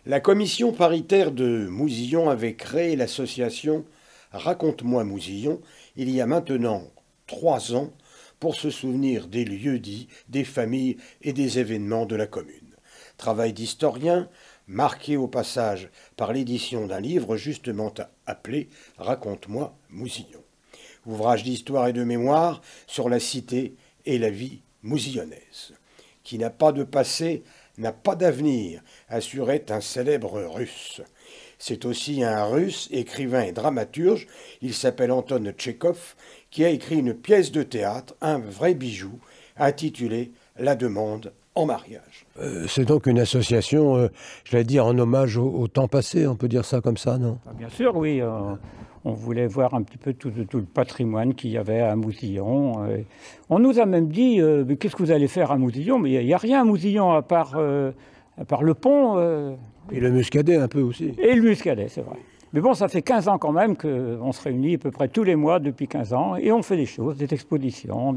La commission paritaire de Mousillon avait créé l'association Raconte-moi Mousillon il y a maintenant 3 ans pour se souvenir des lieux-dits, des familles et des événements de la commune. Travail d'historien, marqué au passage par l'édition d'un livre justement appelé Raconte-moi Mousillon. Ouvrage d'histoire et de mémoire sur la cité et la vie mousillonnaise. Qui n'a pas de passé n'a pas d'avenir, assurait un célèbre russe. C'est aussi un russe, écrivain et dramaturge, il s'appelle Anton Tchekhov, qui a écrit une pièce de théâtre, un vrai bijou, intitulée « La demande en mariage ». C'est donc une association, je vais dire, en hommage au temps passé, on peut dire ça comme ça, non? Bien sûr, oui. On voulait voir un petit peu tout le patrimoine qu'il y avait à Mousillon. On nous a même dit qu'est-ce que vous allez faire à Mousillon? Mais il n'y a rien à Mousillon à part le pont. Et le Muscadet un peu aussi. Et le Muscadet, c'est vrai. Mais bon, ça fait 15 ans quand même qu'on se réunit à peu près tous les mois depuis 15 ans et on fait des choses, des expositions.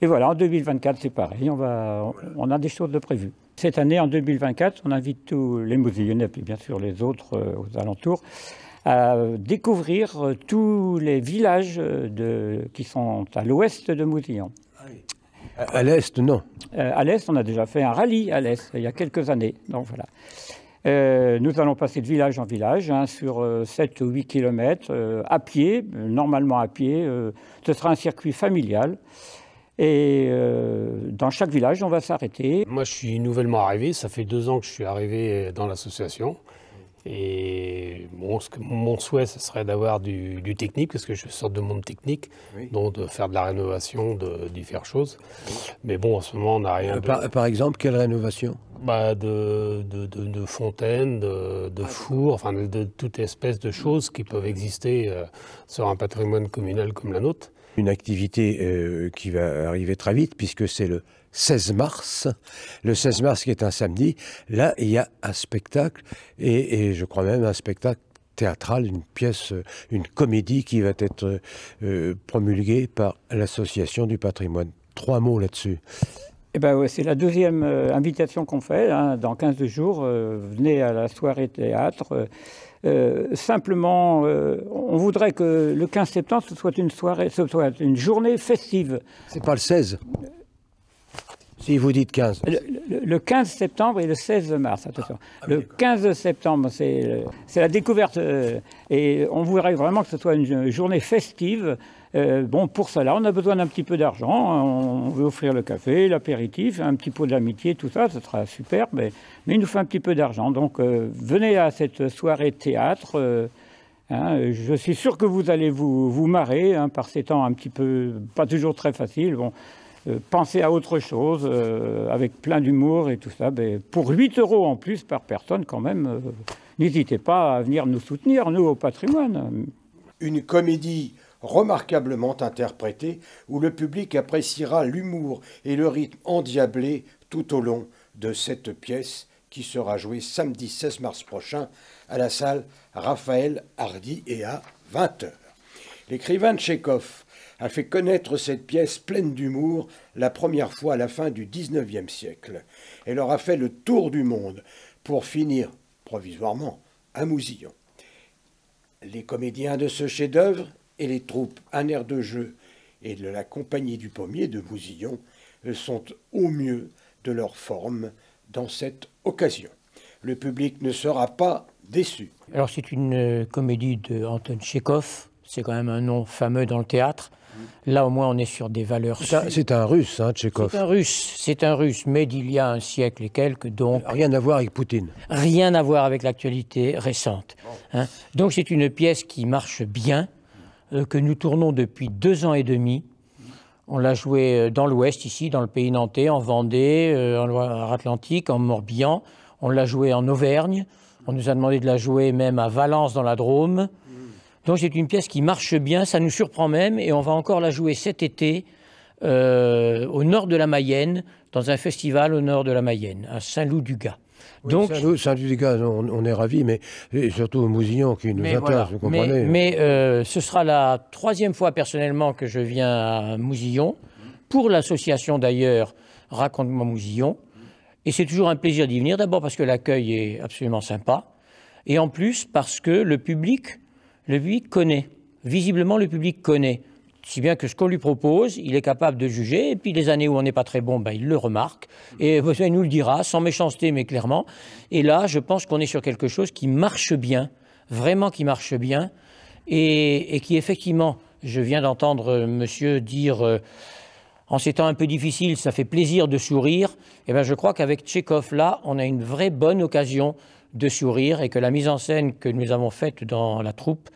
Et voilà, en 2024, c'est pareil, on a des choses de prévues. Cette année, en 2024, on invite tous les Mousillonnais, puis bien sûr les autres aux alentours, à découvrir tous les villages qui sont à l'ouest de Mousillon. À l'est, non. À l'est, on a déjà fait un rallye à l'est, il y a quelques années. Donc voilà. Nous allons passer de village en village sur 7 ou 8 km à pied, normalement à pied. Ce sera un circuit familial. Et dans chaque village, on va s'arrêter. Moi, je suis nouvellement arrivé. Ça fait 2 ans que je suis arrivé dans l'association. Et bon, mon souhait, ce serait d'avoir du technique, parce que je sors de monde technique, oui. Donc de faire de la rénovation, de différentes choses. Oui. Mais bon, en ce moment, on n'a rien. Par exemple, quelle rénovation? De fontaines, de fours, enfin de toute espèce de choses qui peuvent exister sur un patrimoine communal comme la nôtre. Une activité qui va arriver très vite, puisque c'est le 16 mars. Le 16 mars, qui est un samedi, là, il y a un spectacle, et je crois même un spectacle théâtral, une pièce, une comédie qui va être promulguée par l'Association du patrimoine. 3 mots là-dessus. Eh ben ouais, c'est la deuxième invitation qu'on fait, hein, dans 15 jours. Venez à la soirée théâtre. Simplement, on voudrait que le 15 septembre, ce soit une journée festive. C'est pas le 16 si vous dites 15. Le 15 septembre et le 16 mars, attention. Le 15 septembre, c'est la découverte. Et on voudrait vraiment que ce soit une journée festive. Bon, pour cela, on a besoin d'un petit peu d'argent. On veut offrir le café, l'apéritif, un petit pot d'amitié, tout ça, ce sera super. Mais il nous faut un petit peu d'argent. Donc, venez à cette soirée théâtre. Je suis sûr que vous allez vous marrer par ces temps un petit peu, pas toujours très faciles. Bon, pensez à autre chose, avec plein d'humour et tout ça. Mais pour 8 € en plus par personne, quand même, n'hésitez pas à venir nous soutenir, nous, au patrimoine. Une comédie remarquablement interprétée, où le public appréciera l'humour et le rythme endiablé tout au long de cette pièce qui sera jouée samedi 16 mars prochain à la salle Raphaël Hardy et à 20 h. L'écrivain Tchekhov a fait connaître cette pièce pleine d'humour la première fois à la fin du XIXe siècle. Elle aura fait le tour du monde pour finir, provisoirement, à Mousillon. Les comédiens de ce chef-d'œuvre et les troupes Un air de jeu et de la Compagnie du Pommier de Mousillon sont au mieux de leur forme dans cette occasion. Le public ne sera pas déçu. Alors c'est une comédie de Anton Tchekhov, c'est quand même un nom fameux dans le théâtre. Là au moins on est sur des valeurs... C'est un russe, hein, Tchekhov. C'est un russe, mais d'il y a un siècle et quelques, donc... Rien à voir avec Poutine. Rien à voir avec l'actualité récente. Hein. Donc c'est une pièce qui marche bien, que nous tournons depuis 2 ans et demi. On l'a joué dans l'Ouest, ici, dans le pays nantais, en Vendée, en Loire-Atlantique, en Morbihan. On l'a joué en Auvergne. On nous a demandé de la jouer même à Valence, dans la Drôme. Donc c'est une pièce qui marche bien, ça nous surprend même. Et on va encore la jouer cet été au nord de la Mayenne, dans un festival au nord de la Mayenne, à Saint-Loup-du-Gard. Oui, donc, Saint-Loup-du-Gard, on est ravis, mais surtout au Mousillon qui nous intéresse, voilà. Vous comprenez. Mais ce sera la 3e fois personnellement que je viens à Mousillon, pour l'association d'ailleurs Raconte-moi Mousillon. Et c'est toujours un plaisir d'y venir, d'abord parce que l'accueil est absolument sympa, et en plus parce que le public connaît. Visiblement, le public connaît. Si bien que ce qu'on lui propose, il est capable de juger, et puis les années où on n'est pas très bon, ben, il le remarque, et il nous le dira, sans méchanceté, mais clairement. Et là, je pense qu'on est sur quelque chose qui marche bien, vraiment qui marche bien, et qui effectivement, je viens d'entendre monsieur dire... en ces temps un peu difficiles, ça fait plaisir de sourire. Eh bien, je crois qu'avec Tchekhov, là, on a une vraie bonne occasion de sourire et que la mise en scène que nous avons faite dans la troupe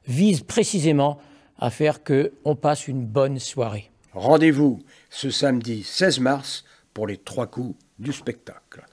vise précisément à faire qu'on passe une bonne soirée. Rendez-vous ce samedi 16 mars pour les 3 coups du spectacle.